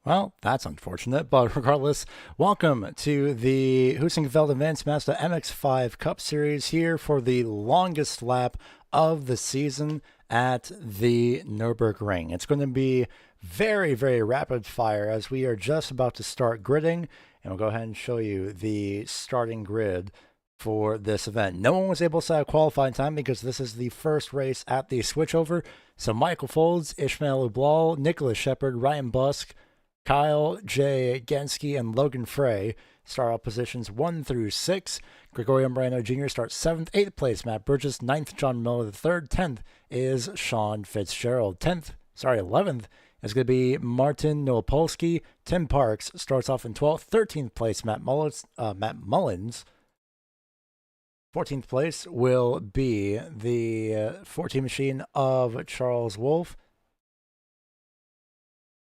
Well, that's unfortunate, but regardless, welcome to the Heusinkveld Events Mazda MX-5 Cup Series here for the longest lap of the season at the Nurburgring. It's going to be very, very rapid fire as we are just about to start gridding, and we'll go ahead and show you the starting grid for this event. No one was able to set a qualifying time because this is the first race at the switchover. So Michael Folds, Ishmael Ublal, Nicholas Shepard, Ryan Busk, Kyle J. Genske, and Logan Frey start out positions 1 through 6. Gregorio Moreno Jr. starts 7th, 8th place Matt Burgess, 9th John Miller, 3rd, 10th is Sean Fitzgerald, 11th is going to be Martin Nowopolsky. Tim Parks starts off in 12th, 13th place Matt Mullins. 14th place will be the 14 machine of Charles Wolfe.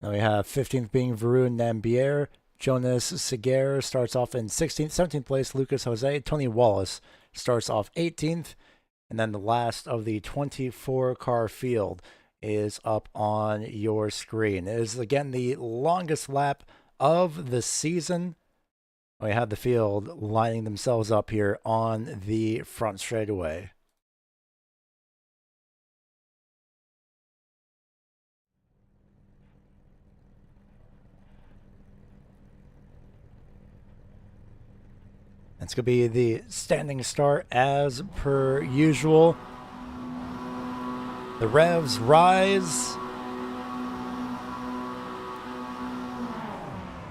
Now we have 15th being Varun Nambier. Jonas Seguer starts off in 16th. 17th place, Lucas Jose. Tony Wallace starts off 18th. And then the last of the 24-car field is up on your screen. It is, again, the longest lap of the season. We have the field lining themselves up here on the front straightaway. It's going to be the standing start as per usual. The revs rise.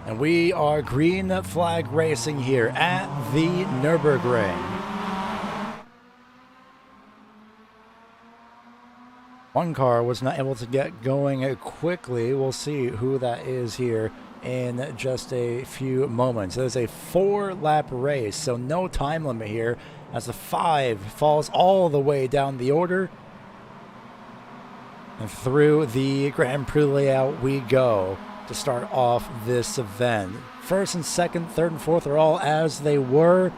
And we are green flag racing here at the Nürburgring. One car was not able to get going quickly. We'll see who that is here in just a few moments. It is a 4-lap race, so no time limit here as the 5 falls all the way down the order. And through the Grand Prix layout we go to start off this event. 1st and 2nd, 3rd and 4th are all as they were.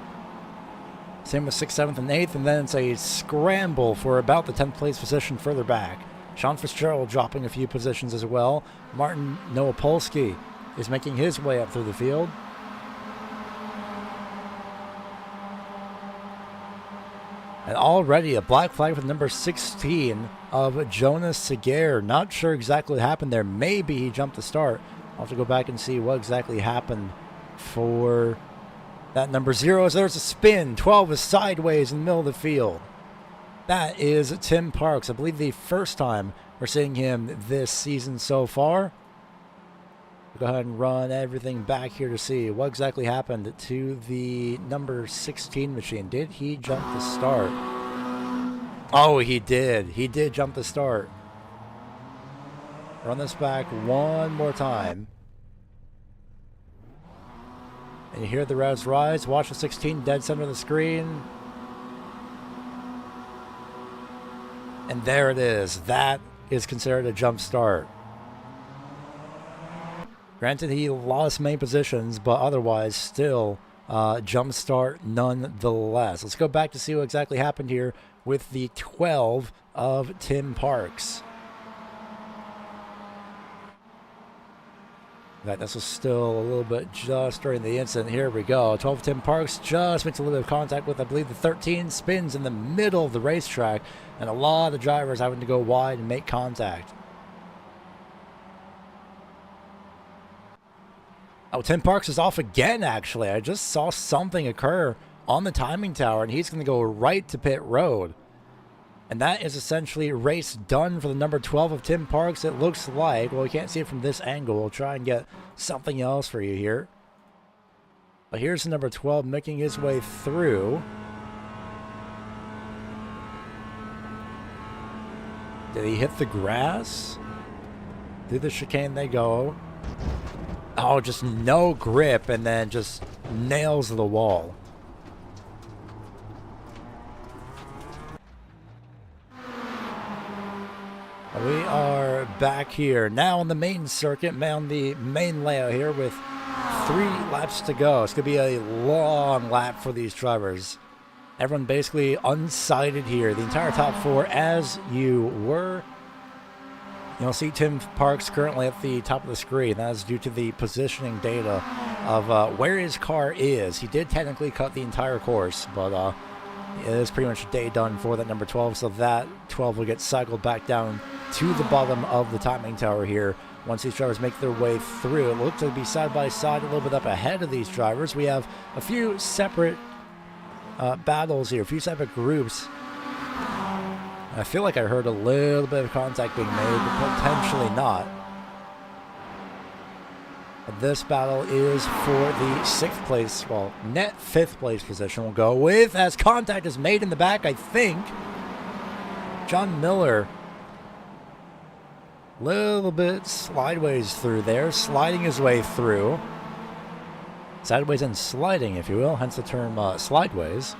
Same with 6th, 7th, and 8th, and then it's a scramble for about the 10th place position further back. Sean Fitzgerald dropping a few positions as well. Martin Nowopolsky is making his way up through the field. And already a black flag for number 16 of Jonas Seguer. Not sure exactly what happened there. Maybe he jumped the start. I'll have to go back and see what exactly happened for that number 0. As there's a spin. 12 is sideways in the middle of the field. That is Tim Parks. I believe the first time we're seeing him this season so far. Go ahead and run everything back here to see what exactly happened to the number 16 machine. Did he jump the start? Oh, he did. He did jump the start. Run this back one more time. And you hear the revs rise. Watch the 16 dead center of the screen. And there it is. That is considered a jump start. Granted, he lost many positions, but otherwise still jump start nonetheless. Let's go back to see what exactly happened here with the 12 of Tim Parks. This was still a little bit just during the incident. Here we go. 12 of Tim Parks just makes a little bit of contact with, I believe, the 13. Spins in the middle of the racetrack, and a lot of drivers having to go wide and make contact. Oh, Tim Parks is off again, actually. I just saw something occur on the timing tower, and he's going to go right to pit road. And that is essentially race done for the number 12 of Tim Parks. It looks like, well, we can't see it from this angle. We'll try and get something else for you here. But here's the number 12 making his way through. Did he hit the grass? Through the chicane they go. Oh, just no grip, and then just nails the wall. We are back here now on the main circuit, on the main layout here with 3 laps to go. It's going to be a long lap for these drivers. Everyone basically unsighted here. The entire top 4 as you were. You'll see Tim Parks currently at the top of the screen. That is due to the positioning data of where his car is. He did technically cut the entire course, but it is pretty much a day done for that number 12, so that 12 will get cycled back down to the bottom of the timing tower here once these drivers make their way through. It looks to be side by side, a little bit up ahead of these drivers. We have a few separate battles here, a few separate groups. I feel like I heard a little bit of contact being made, but potentially not. This battle is for the 6th place, well, net 5th place position we'll go with, as contact is made in the back, I think. John Miller, little bit sideways through there, sliding his way through. Sideways and sliding, if you will, hence the term slideways.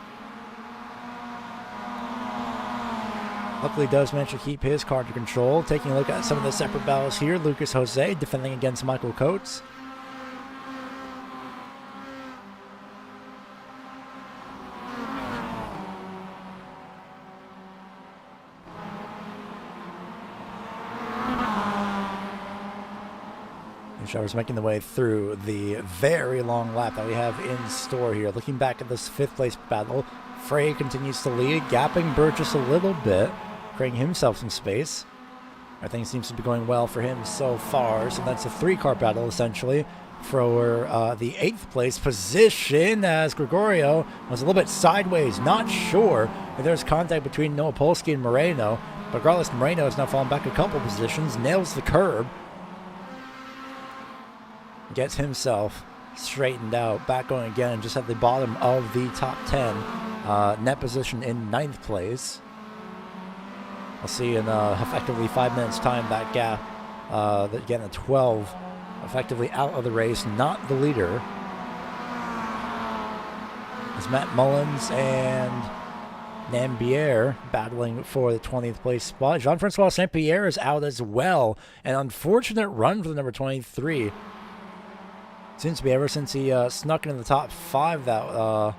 Luckily does manage to keep his car under control. Taking a look at some of the separate battles here, Lucas Jose defending against Michael Coates. Drivers making the way through the very long lap that we have in store here. Looking back at this 5th place battle, Frey continues to lead, gapping Burgess a little bit, creating himself some space. Everything seems to be going well for him so far, so that's a 3-car battle essentially for the 8th place position, as Gregorio was a little bit sideways, not sure if there's contact between Noah Polsky and Moreno, but regardless, Moreno has now fallen back a couple positions, nails the curb, gets himself straightened out, back going again, and just at the bottom of the top 10, net position in 9th place. We'll see in effectively 5 minutes time that gap, again the 12, effectively out of the race, not the leader. It's Matt Mullins and Nambier battling for the 20th place spot. Jean-Francois Saint-Pierre is out as well. An unfortunate run for the number 23. Seems to be ever since he snuck into the top 5 that a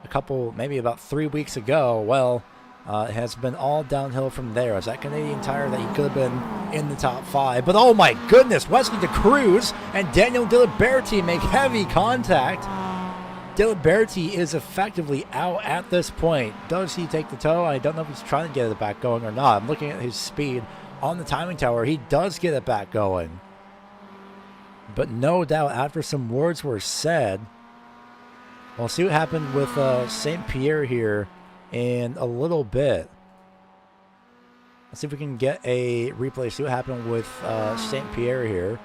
couple, maybe about 3 weeks ago. Well, it has been all downhill from there. As that Canadian Tire that he could have been in the top 5. But oh my goodness, Wesley DeCruz and Daniel Diliberti make heavy contact. Diliberti is effectively out at this point. Does he take the tow? I don't know if he's trying to get it back going or not. I'm looking at his speed on the timing tower. He does get it back going. But no doubt, after some words were said, we'll see what happened with St. Pierre here in a little bit. Let's see if we can get a replay, see what happened with St. Pierre here.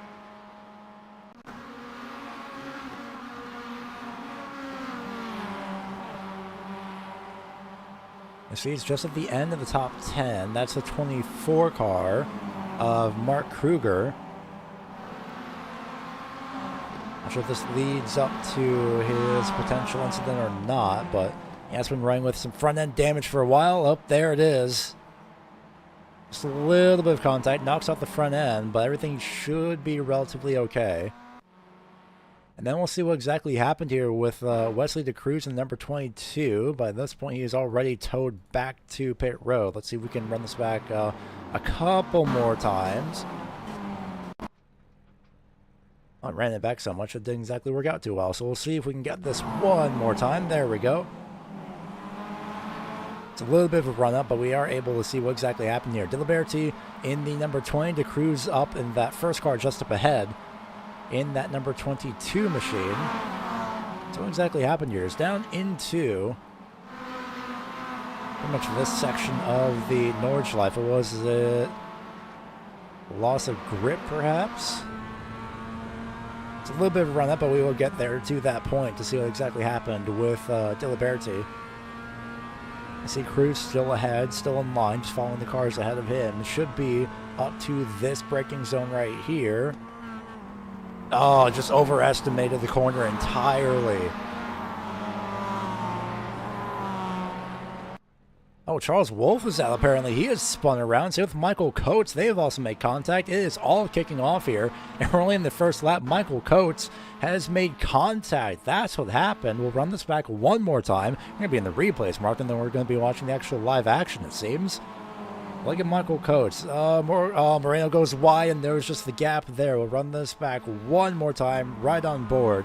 You see, it's just at the end of the top 10. That's the 24 car of Mark Kruger. Not sure if this leads up to his potential incident or not, but he has been running with some front-end damage for a while. Oh, there it is. Just a little bit of contact, knocks out the front end, but everything should be relatively okay. And then we'll see what exactly happened here with Wesley DeCruz in number 22. By this point, he is already towed back to pit road. Let's see if we can run this back a couple more times. I ran it back so much it didn't exactly work out too well. So we'll see if we can get this one more time. There we go. It's a little bit of a run-up, but we are able to see what exactly happened here. Diliberti in the number 20 to cruise up in that first car just up ahead in that number 22 machine. So what exactly happened here is down into pretty much this section of the Nordschleife. Was it loss of grip, perhaps? It's a little bit of a run-up, but we will get there to that point to see what exactly happened with Diliberti. I see Cruz still ahead, still in line, just following the cars ahead of him. Should be up to this braking zone right here. Oh, just overestimated the corner entirely. Oh, Charles Wolf is out apparently. He has spun around. Same with Michael Coates. They have also made contact. It is all kicking off here. And we're only in the first lap. Michael Coates has made contact. That's what happened. We'll run this back one more time. We're going to be in the replays, Mark, and then we're going to be watching the actual live action, it seems. Look at Michael Coates. Moreno goes wide, and there's just the gap there. We'll run this back one more time, right on board.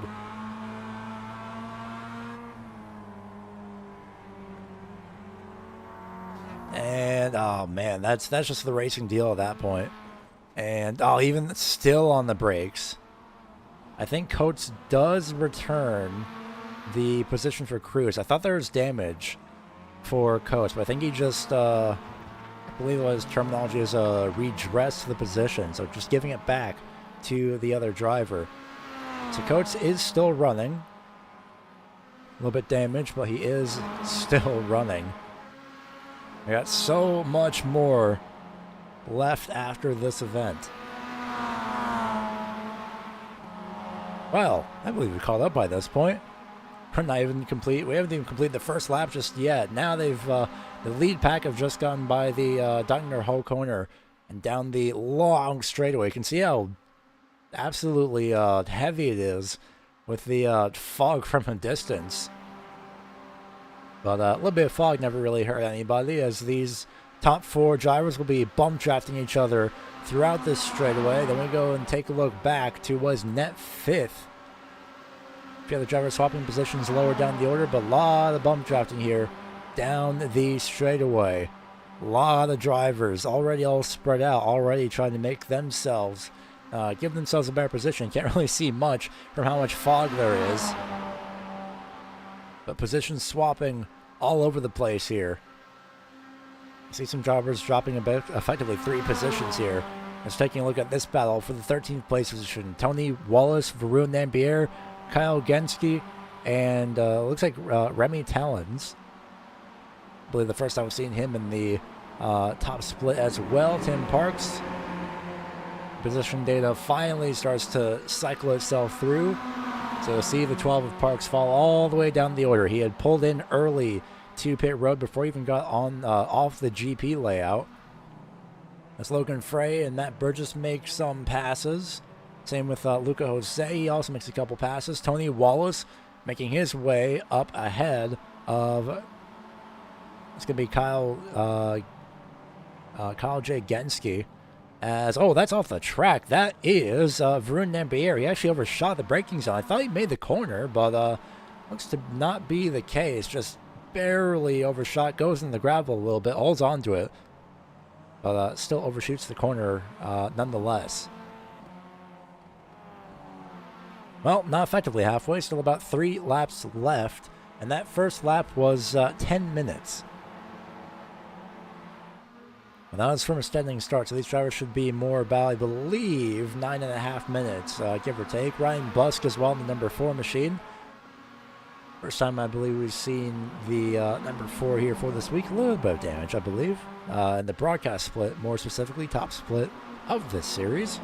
And, oh, man, that's just the racing deal at that point. And, oh, even still on the brakes. I think Coates does return the position for Cruz. I thought there was damage for Coates, but I think he just, I believe what his terminology is, redress the position. So just giving it back to the other driver. So Coates is still running. A little bit damaged, but he is still running. We got so much more left after this event. Well, I believe we caught up by this point. We're not even complete. We haven't even completed the first lap just yet. Now they've the lead pack have just gone by the Dagner Hull corner and down the long straightaway. You can see how absolutely heavy it is with the fog from a distance. But a little bit of fog never really hurt anybody, as these top four drivers will be bump drafting each other throughout this straightaway. Then we go and take a look back to was net fifth. A few other drivers swapping positions lower down the order, but a lot of bump drafting here down the straightaway. A lot of drivers already all spread out, already trying to make themselves, give themselves a better position. Can't really see much from how much fog there is. But position swapping all over the place here. I see some drivers dropping a bit, effectively 3 positions here. Let's take a look at this battle for the 13th place position. Tony Wallace, Varun Nambier, Kyle Genske, and looks like Remy Talons. I believe the first time we've seen him in the top split as well. Tim Parks. Position data finally starts to cycle itself through. So see the 12 of Parks fall all the way down the order. He had pulled in early to pit road before he even got on off the GP layout. As Logan Frey and Matt Burgess make some passes. Same with Luca Jose. He also makes a couple passes. Tony Wallace making his way up ahead of, it's going to be Kyle J. Genske. As, oh, that's off the track. That is Varun Nambier. He actually overshot the braking zone. I thought he made the corner, but looks to not be the case. Just barely overshot. Goes in the gravel a little bit. Holds onto it. But still overshoots the corner nonetheless. Well, not effectively halfway. Still about 3 laps left. And that first lap was 10 minutes. Well, that was from a standing start, so these drivers should be more about, I believe, 9.5 minutes, give or take. Ryan Busk as well in the number 4 machine. First time I believe we've seen the number 4 here for this week. A little bit of damage, I believe. In the broadcast split, more specifically, top split of this series.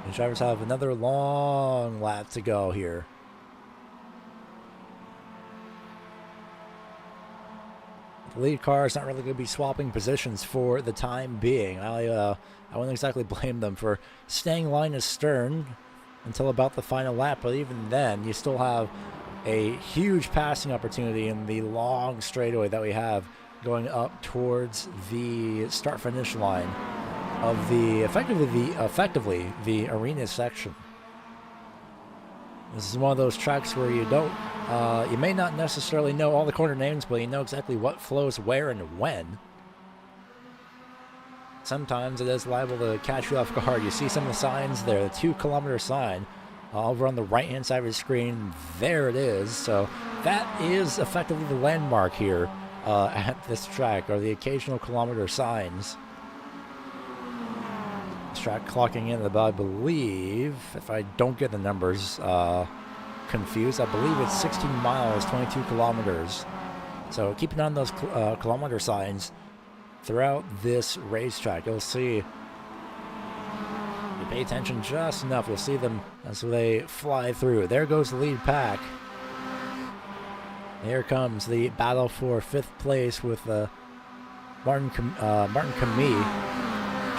The drivers have another long lap to go here. The lead car is not really going to be swapping positions for the time being. I wouldn't exactly blame them for staying line astern until about the final lap, but even then, you still have a huge passing opportunity in the long straightaway that we have going up towards the start-finish line of the effectively the arena section. This is one of those tracks where you don't, you may not necessarily know all the corner names, but you know exactly what flows where and when. Sometimes it is liable to catch you off guard. You see some of the signs there, the 2-kilometer sign over on the right-hand side of your screen. There it is. So that is effectively the landmark here at this track, or the occasional kilometer signs. This track clocking in about, I believe, if I don't get the numbers confused, I believe it's 16 miles, 22 kilometers. So keeping on those kilometer signs throughout this racetrack, you'll see, you pay attention just enough, you'll see them as they fly through. There goes the lead pack. Here comes the battle for 5th place with Martin Camus,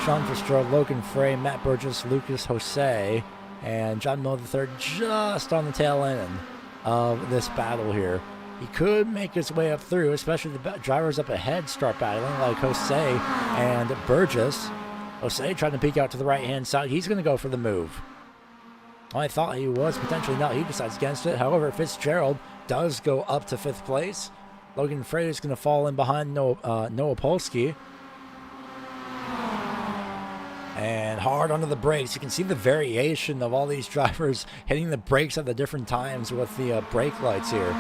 Sean Verstrode, Logan Frey, Matt Burgess, Lucas Jose, and John Miller III just on the tail end of this battle here. he could make his way up through, especially the drivers up ahead start battling, like Jose and Burgess. Jose trying to peek out to the right-hand side. He's going to go for the move. I thought he was, potentially not. He decides against it. However, Fitzgerald does go up to 5th place. Logan Frey is going to fall in behind Noah Polsky. And hard onto the brakes. You can see the variation of all these drivers hitting the brakes at the different times with the brake lights here.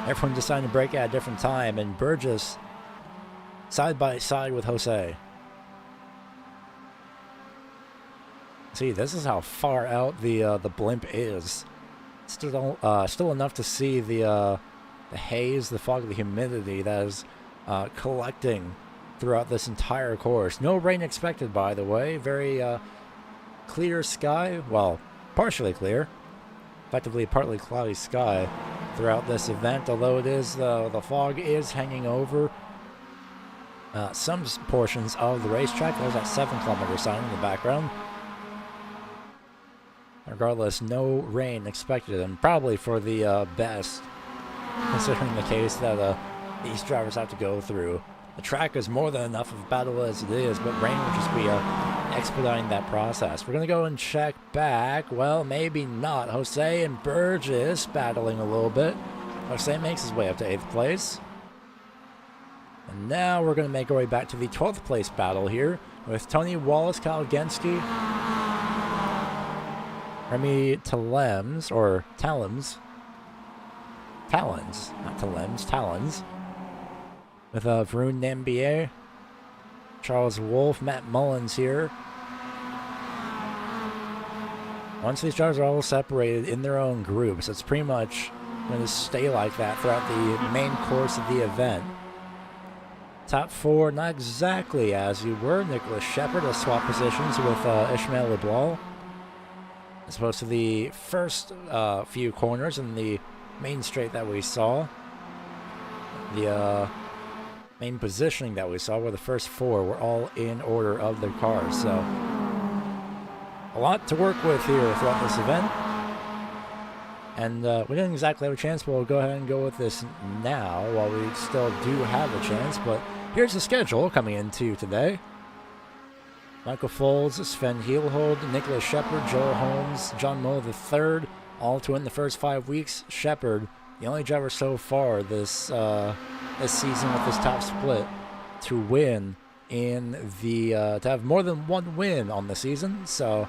Everyone deciding to brake at a different time. And Burgess side by side with Jose. See, this is how far out the blimp is. Still enough to see the haze, the fog, the humidity that is collecting throughout this entire course. No rain expected, by the way. Very clear sky. Well, partially clear. Effectively partly cloudy sky throughout this event, although it is the fog is hanging over some portions of the racetrack. There's that 7-kilometer sign in the background. Regardless, no rain expected, and probably for the best, considering the case that these drivers have to go through. The track is more than enough of a battle as it is, but rain will just be expediting that process. We're going to go and check back. Well, maybe not. Jose and Burgess battling a little bit. Jose makes his way up to 8th place. And now we're going to make our way back to the 12th place battle here with Tony Wallace, Kyle Genski, Remy Talens, or Talons, not Talens, Talons, with Varun Nambier, Charles Wolf, Matt Mullins here. Once these drivers are all separated in their own groups, it's pretty much going to stay like that throughout the main course of the event. Top 4, not exactly as you were. Nicholas Shepard has swapped positions with Ishmael LeBlanc, as opposed to the first few corners in the main straight that we saw. The main positioning that we saw, where the first 4 were all in order of their cars. So a lot to work with here throughout this event. And we didn't exactly have a chance, but we'll go ahead and go with this now while we still do have a chance. But here's the schedule coming into today. Michael Folds, Sven Heelhold, Nicholas Shepard, Joel Holmes, John Moe III, all to win the first 5 weeks. Shepard, the only driver so far this season with this top split to win in the to have more than one win on the season. So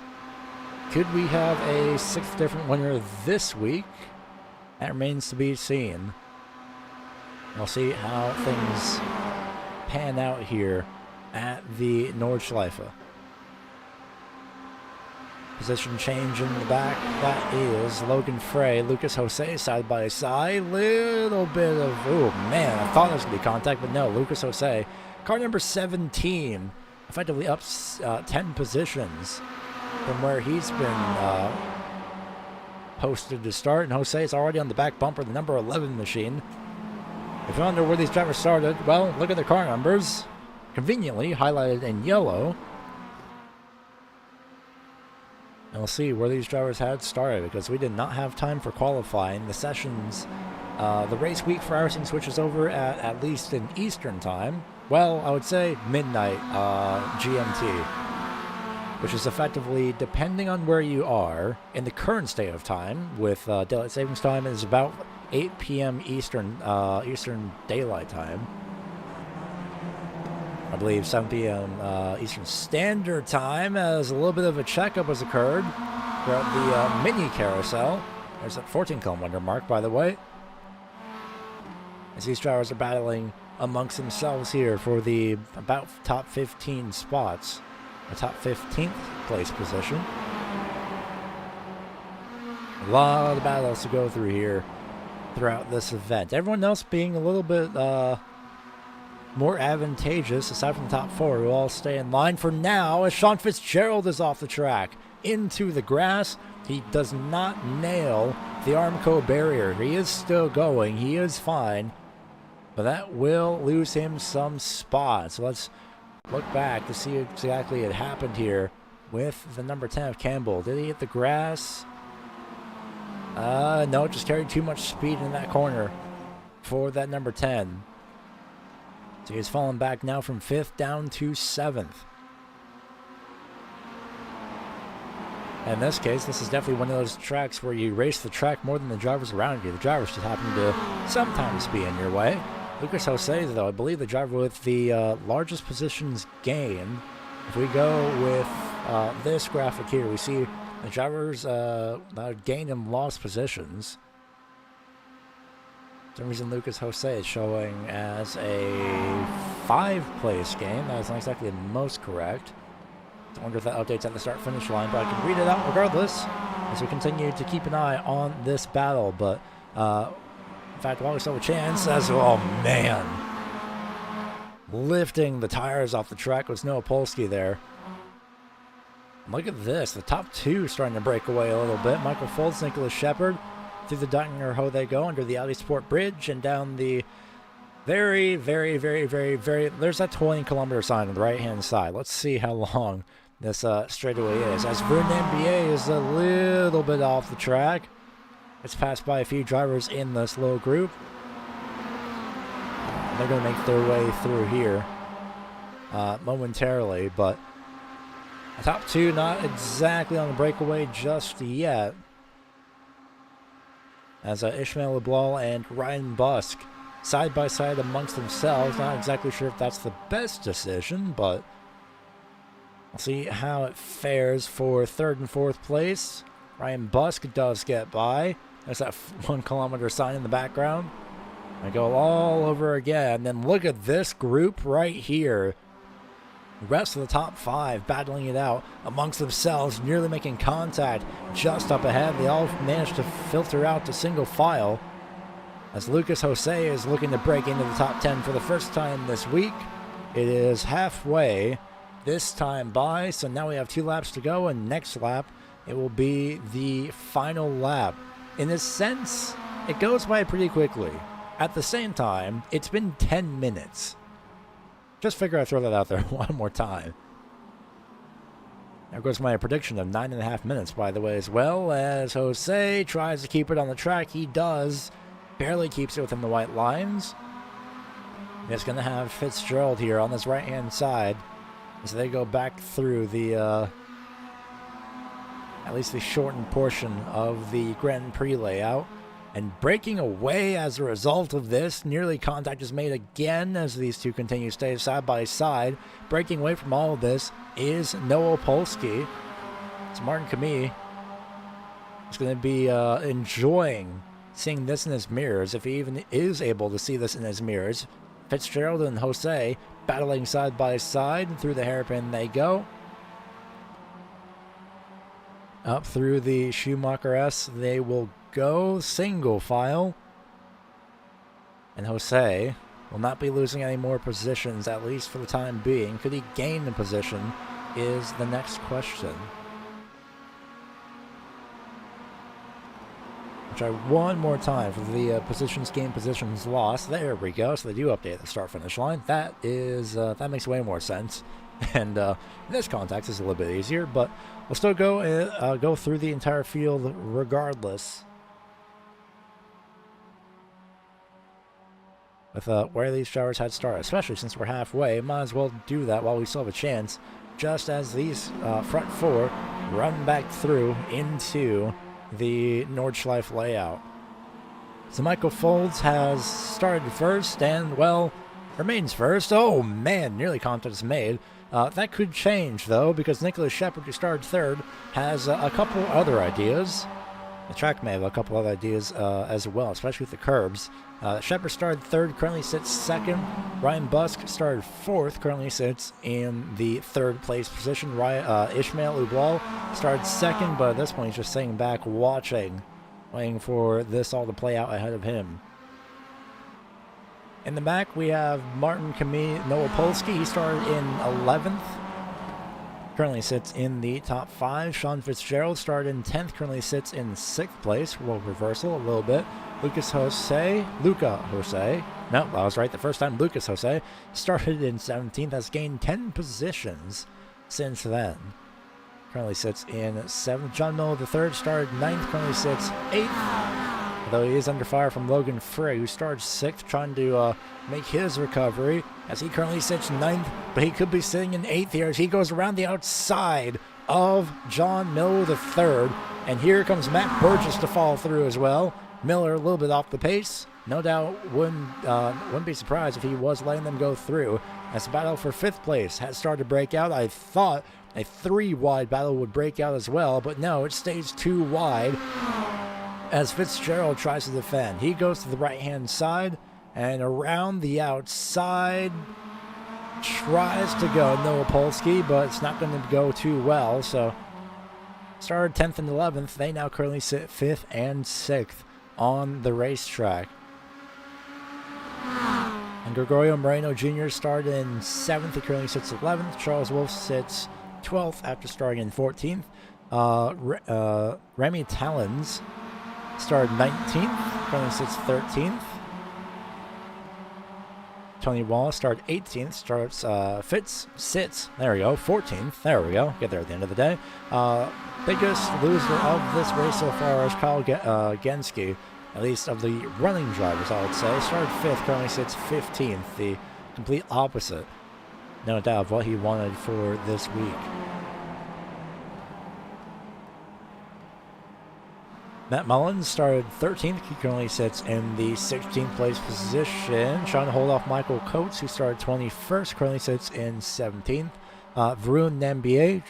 could we have a 6th different winner this week? That remains to be seen. We'll see how things pan out here at the Nordschleife. Position change in the back. That is Logan Frey, Lucas Jose side by side. Little bit of, oh man, I thought there was going to be contact, but no. Lucas Jose, car number 17, effectively up 10 positions from where he's been posted to start. And Jose is already on the back bumper, the number 11 machine. If you wonder where these drivers started, well, look at their car numbers. Conveniently highlighted in yellow. And we'll see where these drivers had started, because we did not have time for qualifying. The sessions, the race week for iRacing switches over at least in Eastern time. Well, I would say midnight GMT, which is effectively, depending on where you are in the current state of time, with daylight savings time, is about 8 p.m. Eastern Daylight Time. I believe 7 p.m. Eastern Standard Time, as a little bit of a checkup has occurred throughout the mini carousel. There's that 14-kilometer mark, by the way, as these drivers are battling amongst themselves here for the about top 15 spots, the top 15th place position. A lot of battles to go through here throughout this event. Everyone else being a little bit more advantageous, aside from the top 4, who all stay in line for now, as Sean Fitzgerald is off the track into the grass. He does not nail the Armco barrier. He is still going. He is fine, but that will lose him some spots. So let's look back to see exactly what happened here with the number 10 of Campbell. Did he hit the grass? No, just carried too much speed in that corner for that number 10. So he's fallen back now from 5th down to 7th. In this case, this is definitely one of those tracks where you race the track more than the drivers around you. The drivers just happen to sometimes be in your way. Lucas Jose, though, I believe the driver with the largest positions gained. If we go with this graphic here, we see the drivers gained and lost positions. For some reason, Lucas Jose is showing as a 5th-place gain. That is not exactly the most correct. I wonder if that updates at the start-finish line, but I can read it out regardless as we continue to keep an eye on this battle. But, in fact, while we still have a chance, oh, man. Lifting the tires off the track was Noah Polsky there. Look at this. The top 2 starting to break away a little bit. Michael Foltz, Nicholas Shepard. Through the Dinger Ho they go under the Audi Sport Bridge and down the very, there's that 20-kilometer sign on the right-hand side. Let's see how long this straightaway is. As Vernon is a little bit off the track. It's passed by a few drivers in this little group. They're going to make their way through here momentarily, but the top 2 not exactly on the breakaway just yet. As Ishmael Leblal and Ryan Busk side by side amongst themselves. Not exactly sure if that's the best decision, but we'll see how it fares for 3rd and 4th place. Ryan Busk does get by. There's that 1-kilometer sign in the background. I go all over again. And then look at this group right here. The rest of the top 5 battling it out amongst themselves, nearly making contact just up ahead. They all managed to filter out to single file as Lucas Jose is looking to break into the top 10 for the first time this week. It is halfway this time by, so now we have 2 laps to go, and next lap it will be the final lap. In a sense, it goes by pretty quickly. At the same time, it's been 10 minutes. Just figure I'd throw that out there one more time. There goes my prediction of 9.5 minutes, by the way, as well. As Jose tries to keep it on the track, he does. Barely keeps it within the white lines. It's going to have Fitzgerald here on this right-hand side as they go back through the, at least the shortened portion of the Grand Prix layout. And breaking away as a result of this, nearly contact is made again as these two continue to stay side by side. Breaking away from all of this is Noah Polsky. It's Martin Camus. He's going to be enjoying seeing this in his mirrors, if he even is able to see this in his mirrors. Fitzgerald and Jose battling side by side. Through the hairpin they go. Up through the Schumacher S they will go single file. And Jose will not be losing any more positions, at least for the time being. Could he gain the position is the next question. I'll try one more time for the positions gained, positions lost. There we go. So they do update the start-finish line. That is that makes way more sense. And in this context is a little bit easier, but we'll still go through the entire field regardless. With where these drivers had started, especially since we're halfway, might as well do that while we still have a chance, just as these front 4 run back through into the Nordschleife layout. So Michael Folds has started first and, well, remains first. Oh man, nearly contact is made. That could change though, because Nicholas Shepard, who started third, has a couple other ideas. The track may have a couple other ideas as well, especially with the curbs. Shepard started third, currently sits second. Ryan Busk started fourth, currently sits in the third place position. Ishmael Ublal started second, but at this point he's just sitting back watching, waiting for this all to play out ahead of him. In the back, we have Martin Camus, Noah Polsky. He started in 11th. Currently sits in the top 5. Sean Fitzgerald started in 10th. Currently sits in 6th place. Well, reversal a little bit. Luca Jose. No, I was right the first time. Lucas Jose started in 17th. Has gained 10 positions since then. currently sits in 7th. John Miller III started 9th, currently sits 8th. Although he is under fire from Logan Frey, who started 6th, trying to make his recovery, as he currently sits 9th, but he could be sitting in 8th here as he goes around the outside of John Miller III. And here comes Matt Burgess to follow through as well. Miller a little bit off the pace. No doubt wouldn't be surprised if he was letting them go through, as the battle for 5th place has started to break out. I thought a 3-wide battle would break out as well, but no, it stays 2 wide as Fitzgerald tries to defend. He goes to the right-hand side and around the outside, tries to go Noah Polsky, but it's not going to go too well. So started 10th and 11th. They now currently sit 5th and 6th on the racetrack. And Gregorio Moreno Jr. started in 7th. He currently sits 11th. Charles Wolf sits 12th after starting in 14th. Remy Talons started 19th. Currently sits 13th. Tony Wallace started 18th. Sits, there we go, 14th. There we go. Get there at the end of the day. Biggest loser of this race so far is Kyle Genske. At least of the running drivers, I would say. Started 5th, currently sits 15th, the complete opposite, no doubt, of what he wanted for this week. Matt Mullins started 13th. He currently sits in the 16th place position, trying to hold off Michael Coates, who started 21st, currently sits in 17th. Varun Nambier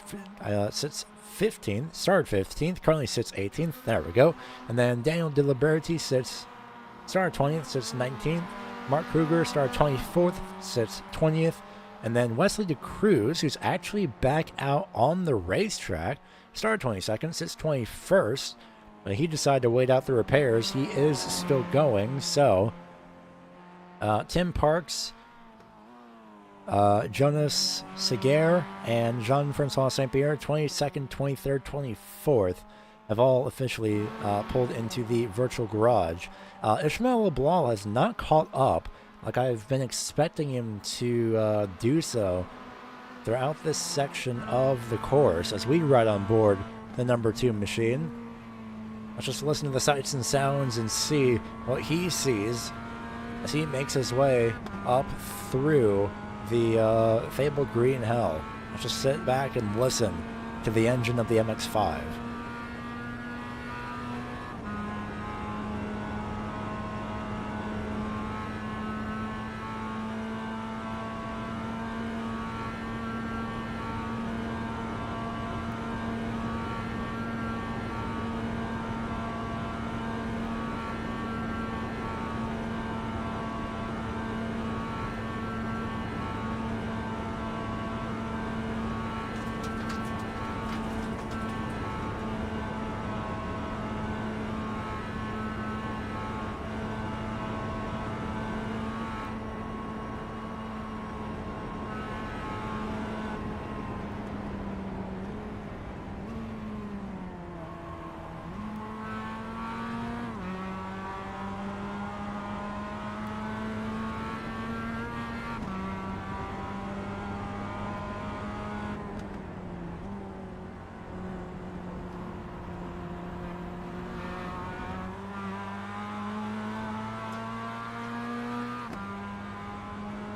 sits 15th, started 15th, currently sits 18th. There we go. And then Daniel DeLiberti started 20th, sits 19th. Mark Kruger started 24th, sits 20th. And then Wesley DeCruz, who's actually back out on the racetrack, started 22nd, sits 21st. But he decided to wait out the repairs. He is still going. So Tim Parks, Jonas Seguer, and Jean-Francois St. Pierre, 22nd, 23rd, 24th, have all officially pulled into the virtual garage. Ishmael LeBlanc has not caught up like I've been expecting him to do so throughout this section of the course as we ride on board the number 2 machine. Let's just listen to the sights and sounds and see what he sees as he makes his way up through the fabled green hell. Let's just sit back and listen to the engine of the MX-5.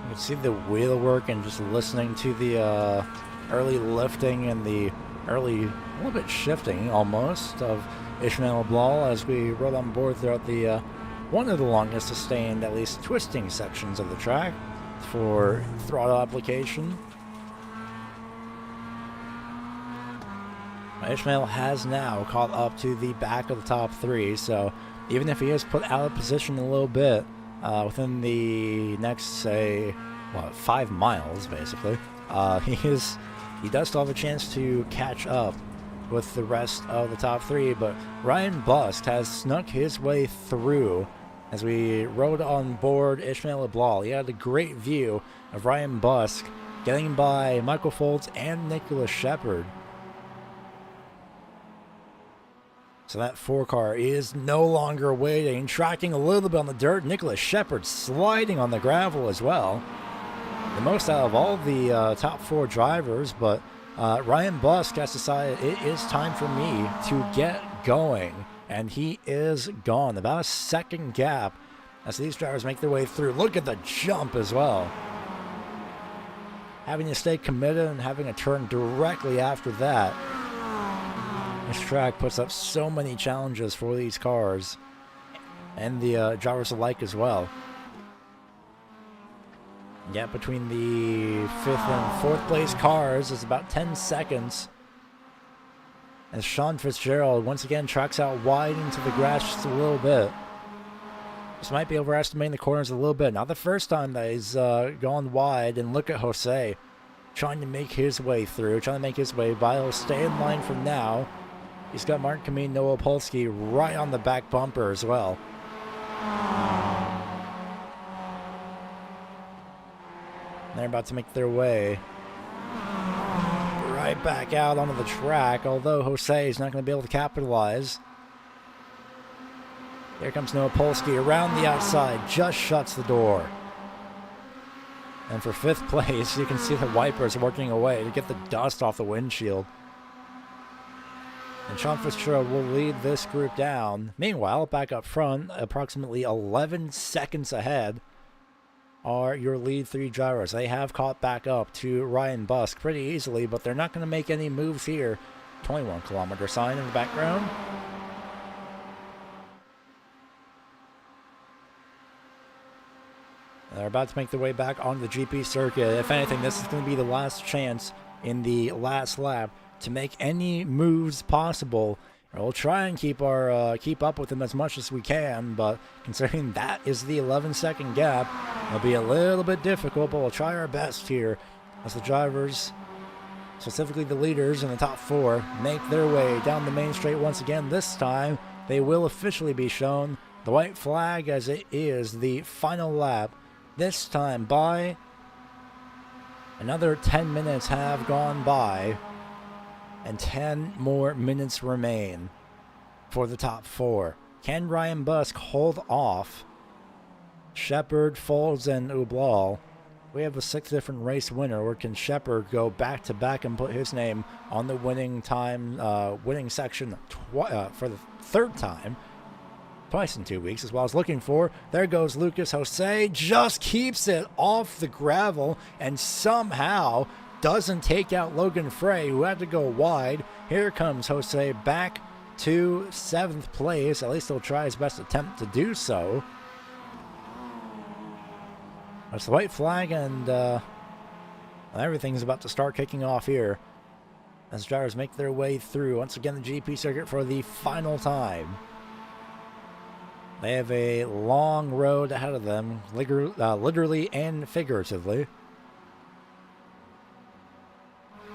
You can see the wheel work and just listening to the early lifting and the early, a little bit shifting almost, of Ishmael LeBlanc as we rode on board throughout the one of the longest sustained, at least twisting sections of the track for throttle application. Ishmael has now caught up to the back of the top 3, so even if he is put out of position a little bit within the next, say, 5 miles, basically, he does still have a chance to catch up with the rest of the top 3, but Ryan Busk has snuck his way through as we rode on board Ishmael LeBlanc. He had a great view of Ryan Busk getting by Michael Foltz and Nicholas Shepard. So that 4 car is no longer waiting, tracking a little bit on the dirt. Nicholas Shepard sliding on the gravel as well. The most out of all the top 4 drivers, but Ryan Busk has decided it is time for me to get going, and he is gone. About a second gap as these drivers make their way through. Look at the jump as well. Having to stay committed and having a turn directly after that. This track puts up so many challenges for these cars and the drivers alike as well. Gap between the 5th and 4th place cars is about 10 seconds. As Sean Fitzgerald once again tracks out wide into the grass just a little bit. This might be overestimating the corners a little bit. Not the first time that he's gone wide. And look at Jose trying to make his way through, trying to make his way by. He'll stay in line from now. He's got Martin Kameen, Noah Polsky right on the back bumper as well. They're about to make their way right back out onto the track, although Jose is not going to be able to capitalize. Here comes Noah Polsky around the outside, just shuts the door. And for 5th place, you can see the wipers working away to get the dust off the windshield. And Sean Fitzgerald will lead this group down. Meanwhile, back up front, approximately 11 seconds ahead, are your lead 3 drivers. They have caught back up to Ryan Busk pretty easily, but they're not going to make any moves here. 21-kilometer sign in the background. They're about to make their way back onto the GP circuit. If anything, this is going to be the last chance in the last lap to make any moves possible. We'll try and keep up with them as much as we can, but considering that is the 11-second gap, it'll be a little bit difficult, but we'll try our best here as the drivers, specifically the leaders in the top 4, make their way down the main straight once again. This time, they will officially be shown the white flag as it is the final lap. This time by another 10 minutes have gone by, and 10 more minutes remain for the top 4. Can Ryan Busk hold off Shepard, Folds, and Ublal? We have a 6th different race winner, or can Shepard go back to back and put his name on the winning section for the 3rd time? Twice in 2 weeks is what I was looking for. There goes Lucas Jose, just keeps it off the gravel and somehow doesn't take out Logan Frey, who had to go wide. Here comes Jose back to 7th place. At least he'll try his best attempt to do so. That's the white flag, and everything's about to start kicking off here as drivers make their way through once again the GP circuit for the final time. They have a long road ahead of them, literally and figuratively.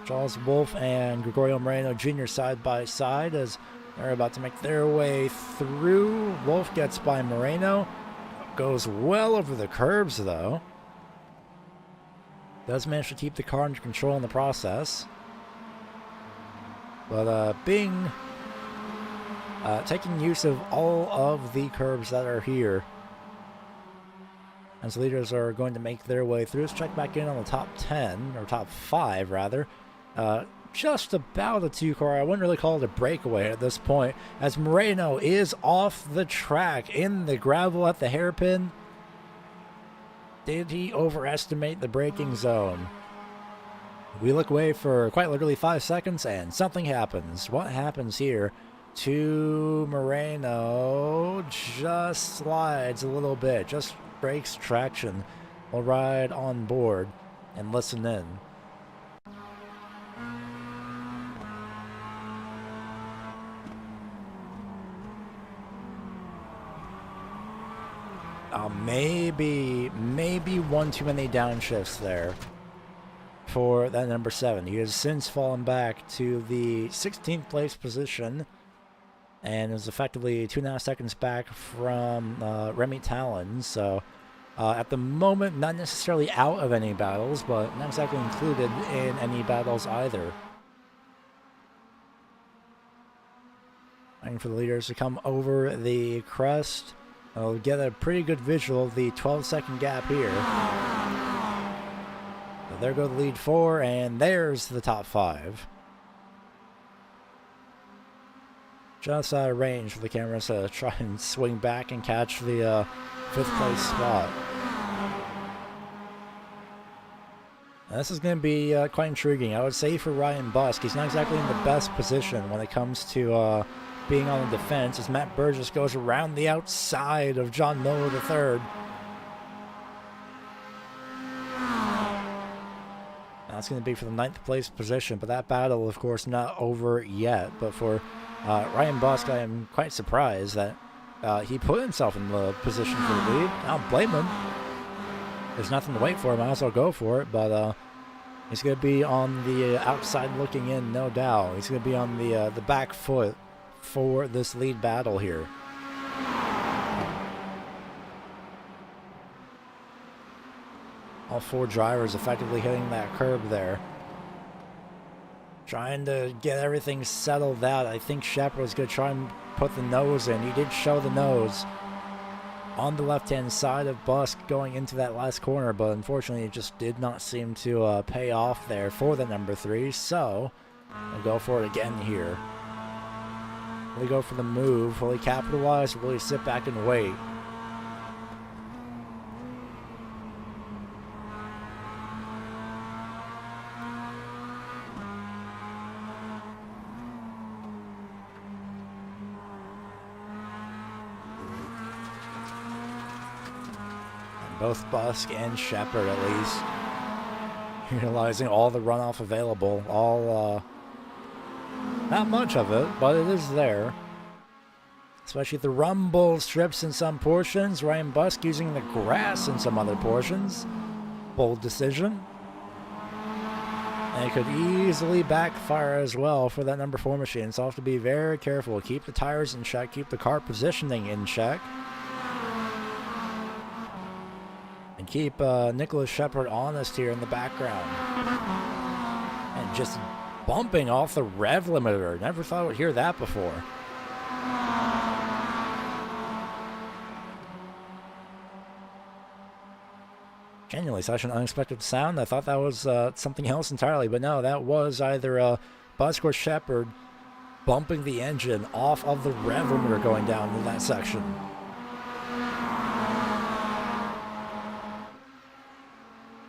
Charles Wolf and Gregorio Moreno Jr. side by side as they're about to make their way through. Wolf gets by Moreno, goes well over the curbs though. Does manage to keep the car under control in the process. But taking use of all of the curbs that are here as leaders are going to make their way through. Let's check back in on the top 10, or top 5 rather. Just about a 2-car. I wouldn't really call it a breakaway at this point, as Moreno is off the track in the gravel at the hairpin. Did he overestimate the braking zone? We look away for quite literally 5 seconds and something happens. What happens here? To Moreno, just slides a little bit, just breaks traction. We'll ride on board and listen in. Maybe one too many downshifts there for that number 7. He has since fallen back to the 16th place position and is effectively 2.5 seconds back from Remy Talon. So at the moment, not necessarily out of any battles, but not exactly included in any battles either. Waiting for the leaders to come over the crest. I'll get a pretty good visual of the 12-second gap here. But there go the lead 4, and there's the top 5. Just out of range for the cameras to try and swing back and catch the 5th place spot. Now, this is going to be quite intriguing. I would say for Ryan Busk, he's not exactly in the best position when it comes to being on the defense, as Matt Burgess goes around the outside of John Miller III. That's going to be for the 9th place position, but that battle, of course, not over yet. But for Ryan Busk, I am quite surprised that he put himself in the position for the lead. I don't blame him. There's nothing to wait for. Might as well go for it, but he's going to be on the outside looking in, no doubt. He's going to be on the back foot for this lead battle here. All 4 drivers effectively hitting that curb there. Trying to get everything settled out. I think Shepard was going to try and put the nose in. He did show the nose on the left-hand side of Busk going into that last corner, but unfortunately it just did not seem to pay off there for the number 3, so we'll go for it again here. Will he go for the move? Will he capitalize, or will he sit back and wait? Both Busk and Shepard, at least, utilizing all the runoff available. All, not much of it, but it is there. Especially the rumble strips in some portions. Ryan Busk using the grass in some other portions. Bold decision. And it could easily backfire as well for that number 4 machine. So I'll have to be very careful. Keep the tires in check. Keep the car positioning in check. And keep Nicholas Shepard honest here in the background. And just bumping off the rev limiter. Never thought I would hear that before. Genuinely such an unexpected sound. I thought that was something else entirely, but no, that was either Busk or Shepard bumping the engine off of the rev limiter going down into that section.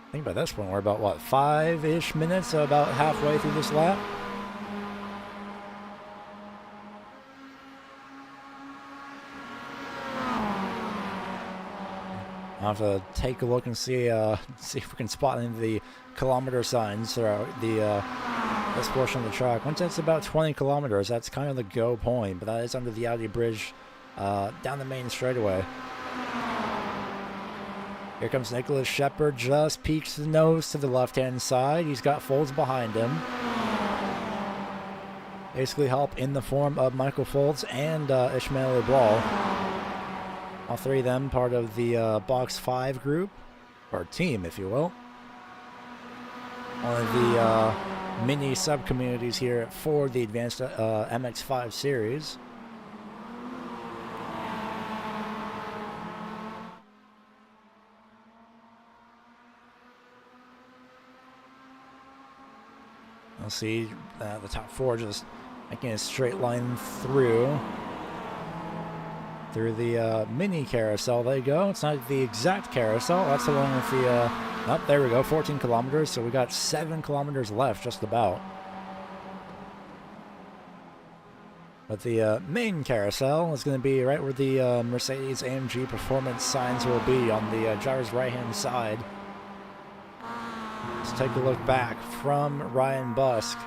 I think by this point we're about, what, 5-ish minutes, so about halfway through this lap. I'll have to take a look and see if we can spot any of the kilometer signs throughout this portion of the track. Once it's about 20 kilometers, that's kind of the go point, but that is under the Audi bridge down the main straightaway. Here comes Nicholas Shepard, just peeks the nose to the left-hand side. He's got Folds behind him. Basically help in the form of Michael Folds and Ishmael Leblanc. All 3 of them part of the Box 5 group, or team, if you will. One of the mini sub-communities here for the Advanced MX-5 series. I'll see the top 4 just making a straight line through the mini carousel. There you go. It's not the exact carousel. That's the one with the, oh, there we go, 14 kilometers. So we got 7 kilometers left, just about. But the main carousel is going to be right where the Mercedes AMG Performance signs will be on the driver's right-hand side. Let's take a look back from Ryan Busk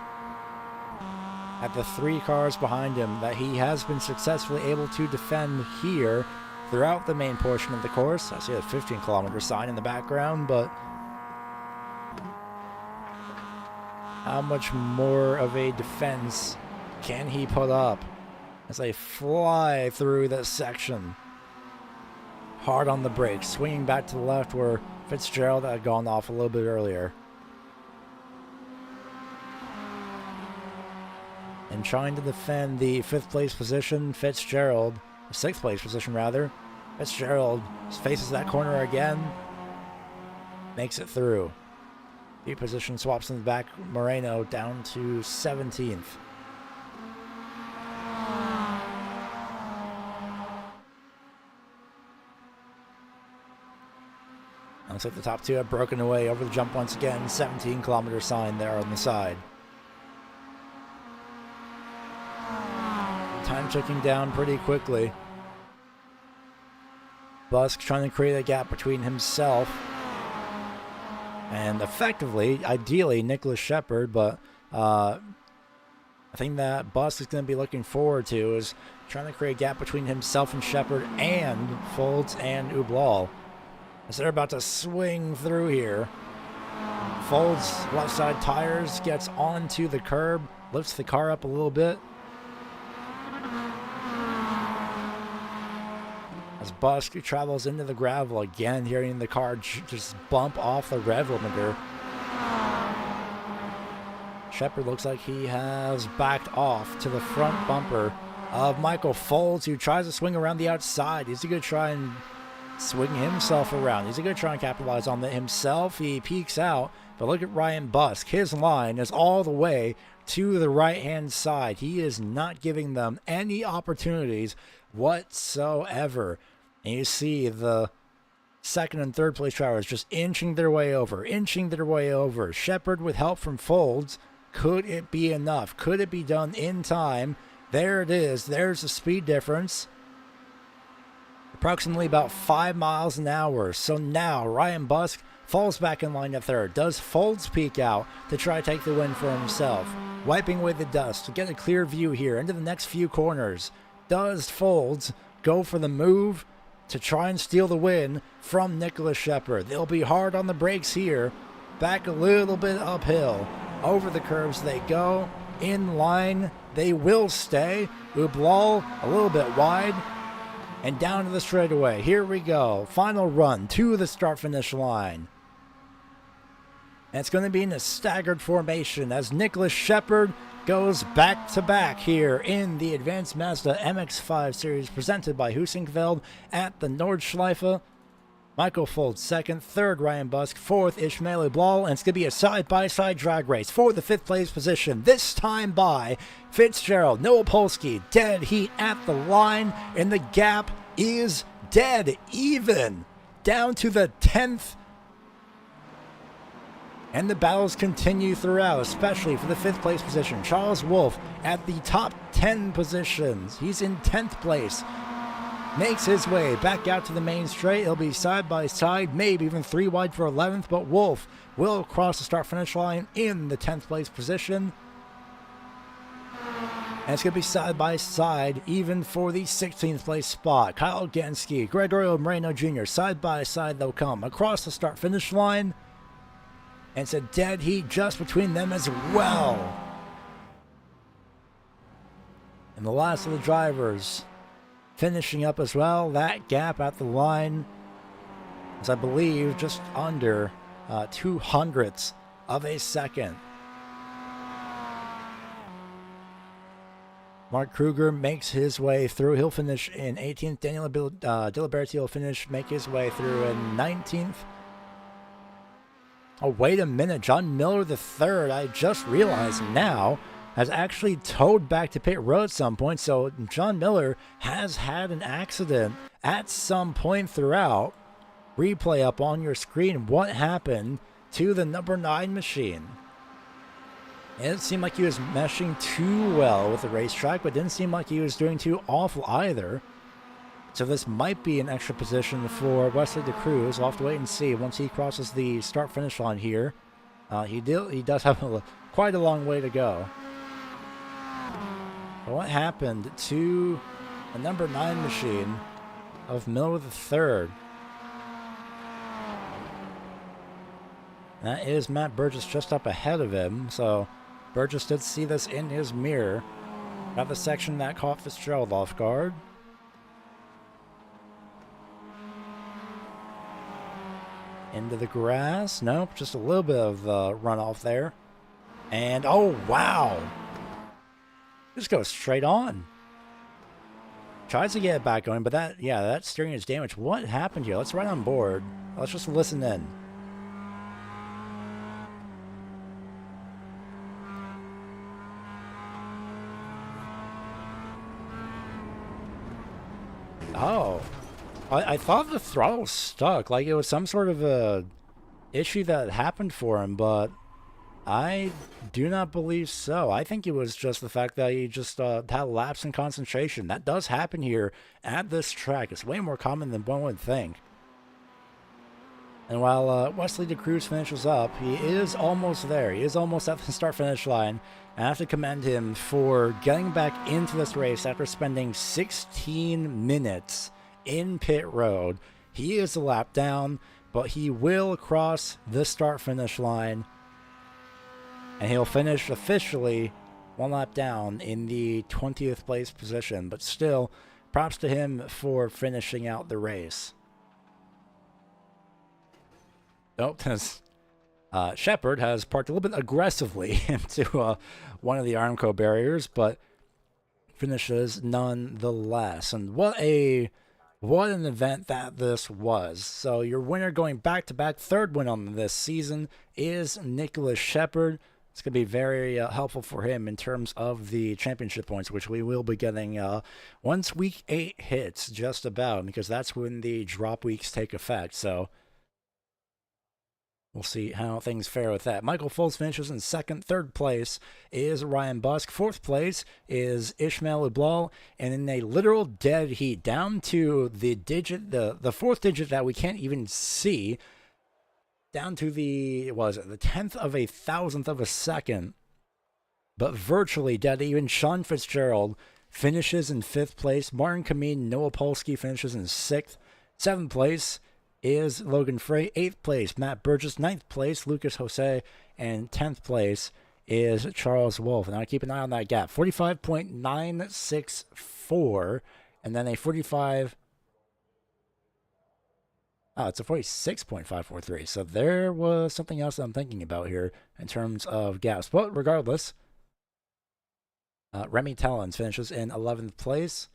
at the 3 cars behind him that he has been successfully able to defend here throughout the main portion of the course. I see a 15-kilometer sign in the background, but how much more of a defense can he put up as they fly through this section? Hard on the brakes, swinging back to the left where Fitzgerald had gone off a little bit earlier. And trying to defend the 5th place position, Fitzgerald, 6th place position rather. Fitzgerald faces that corner again, makes it through. Few position swaps in the back. Moreno down to 17th. Looks like the top two have broken away over the jump once again. 17-kilometer sign there on the side. Time ticking down pretty quickly. Busk trying to create a gap between himself and effectively, ideally, Nicholas Shepard, but I think that Busk is going to be looking forward to is trying to create a gap between himself and Shepard and Folds and Ublal. As they're about to swing through here. Folds left side tires, gets onto the curb, lifts the car up a little bit. As Busk travels into the gravel again, hearing the car just bump off the rev limiter. Shepard looks like he has backed off to the front bumper of Michael Folds, who tries to swing around the outside. He's going to try and swing himself around. He's going to try and capitalize on that himself. He peeks out, but look at Ryan Busk. His line is all the way to the right-hand side. He is not giving them any opportunities whatsoever. And you see the second and third place drivers just inching their way over. Shepard with help from Folds. Could it be enough? Could it be done in time? There it is. There's the speed difference. Approximately about 5 miles an hour. So now Ryan Busk falls back in line at third. Does Folds peek out to try to take the win for himself? Wiping away the dust to get a clear view here into the next few corners. Does Folds go for the move to try and steal the win from Nicholas Shepard? They'll be hard on the brakes here. Back a little bit uphill. Over the curves they go. In line they will stay. Ublal a little bit wide. And down to the straightaway. Here we go. Final run to the start-finish line. And it's going to be in a staggered formation as Nicholas Shepard goes back-to-back here in the Advanced Mazda MX-5 series presented by Heusinkveld at the Nordschleife. Michael Folds second, third Ryan Busk, fourth Ishmael Ublal, and it's going to be a side-by-side drag race for the fifth place position, this time by Fitzgerald. Noah Polsky, dead heat at the line, and the gap is dead even down to the 10th. And the battles continue throughout, especially for the fifth place position. Charles Wolfe at the top 10 positions. He's in 10th place. Makes his way back out to the main straight. He'll be side by side, maybe even 3 wide for 11th, but Wolfe will cross the start-finish line in the 10th place position. And it's going to be side by side, even for the 16th place spot. Kyle Genske, Gregorio Moreno Jr., side by side they'll come across the start-finish line. And it's a dead heat just between them as well. And the last of the drivers finishing up as well. That gap at the line is, I believe, just under 200ths of a second. Mark Kruger makes his way through. He'll finish in 18th. Daniel Diliberti will make his way through in 19th. Oh, wait a minute. John Miller III, I just realized now, has actually towed back to pit road at some point. So John Miller has had an accident at some point throughout. Replay up on your screen. What happened to the number 9 machine? It didn't seem like he was meshing too well with the racetrack, but didn't seem like he was doing too awful either. So this might be an extra position for Wesley DeCruz. We'll have to wait and see once he crosses the start-finish line here. He does have quite a long way to go. But what happened to the number 9 machine of Miller III? That is Matt Burgess just up ahead of him. So Burgess did see this in his mirror. Got the section that caught Fitzgerald off guard. Into the grass. Nope, just a little bit of runoff there. And, oh, wow. Just goes straight on. Tries to get it back going, but that steering is damaged. What happened here? Let's run on board. Let's just listen in. Oh, I thought the throttle was stuck, like it was some sort of a issue that happened for him, but I do not believe so. I think it was just the fact that he just had a lapse in concentration. That does happen here at this track. It's way more common than one would think. And while Wesley DeCruz finishes up, he is almost there. He is almost at the start-finish line. And I have to commend him for getting back into this race after spending 16 minutes in pit road. He is a lap down, but he will cross the start-finish line. And he'll finish officially one lap down in the 20th place position. But still, props to him for finishing out the race. Nope, Shepard has parked a little bit aggressively into one of the Armco barriers, but finishes nonetheless. And what an event that this was. So your winner going back-to-back, third win on this season, is Nicholas Shepard. It's going to be very helpful for him in terms of the championship points, which we will be getting once week 8 hits, just about, because that's when the drop weeks take effect. So we'll see how things fare with that. Michael Foltz finishes in second. Third place is Ryan Busk. Fourth place is Ishmael Ublal. And in a literal dead heat, down to the digit, the fourth digit that we can't even see, down to the 10th of a thousandth of a second, but virtually dead. Even Sean Fitzgerald finishes in fifth place. Martin Kameen, Noah Polsky finishes in sixth. Seventh place is Logan Frey. Eighth place, Matt Burgess. Ninth place, Lucas Jose. And 10th place is Charles Wolf. Now keep an eye on that gap. 45.964, and then a 45... Oh, it's a 46.543. So there was something else that I'm thinking about here in terms of gaps. But regardless, Remy Tellens finishes in 11th place.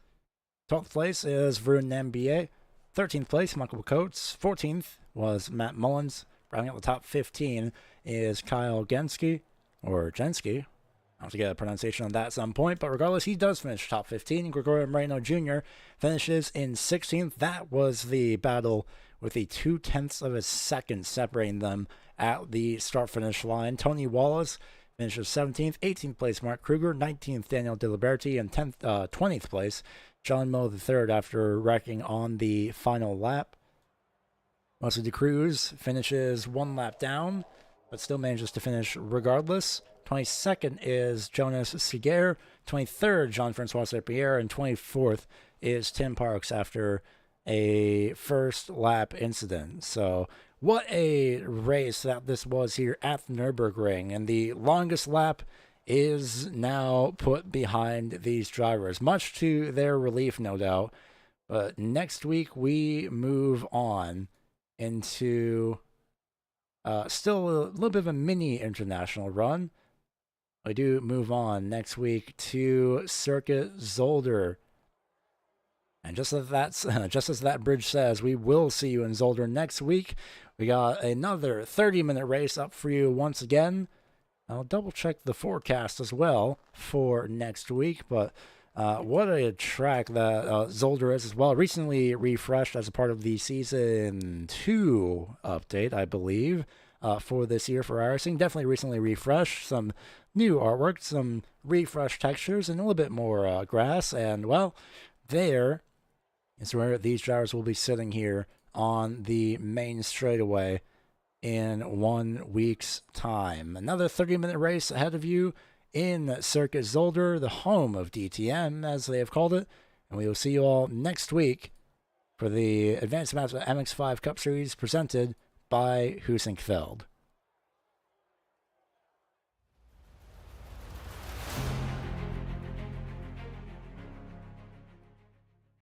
12th place is Varun Nambier. 13th place, Michael Coates. 14th was Matt Mullins. Rounding out the top 15 is Kyle Genski, or Jensky. I'll have to get a pronunciation on that at some point, but regardless, he does finish top 15. Gregorio Moreno Jr. finishes in 16th. That was the battle with the 0.2 of a second separating them at the start-finish line. Tony Wallace finishes 17th. 18th place, Mark Kruger. 19th, Daniel DiLiberti. And 20th place, John Moe III, after wrecking on the final lap. Wesley DeCruz finishes one lap down, but still manages to finish regardless. 22nd is Jonas Siger. 23rd, Jean-Francois Serpierre. And 24th is Tim Parks after a first lap incident. So what a race that this was here at the Nürburgring. And the longest lap is now put behind these drivers, much to their relief, no doubt. But next week we move on into still a little bit of a mini international run. We do move on next week to Circuit Zolder. And just as that bridge says, we will see you in Zolder next week. We got another 30-minute race up for you once again. I'll double-check the forecast as well for next week. But what a track that Zolder is as well. Recently refreshed as a part of the Season 2 update, I believe, for this year for iRacing. Definitely recently refreshed. Some new artwork, some refreshed textures, and a little bit more grass. And, well, there is where these drivers will be sitting here on the main straightaway in 1 week's time. Another 30-minute race ahead of you in Circuit Zolder, the home of DTM, as they have called it. And we will see you all next week for the Advanced Mazda MX-5 Cup Series presented by Heusinkveld.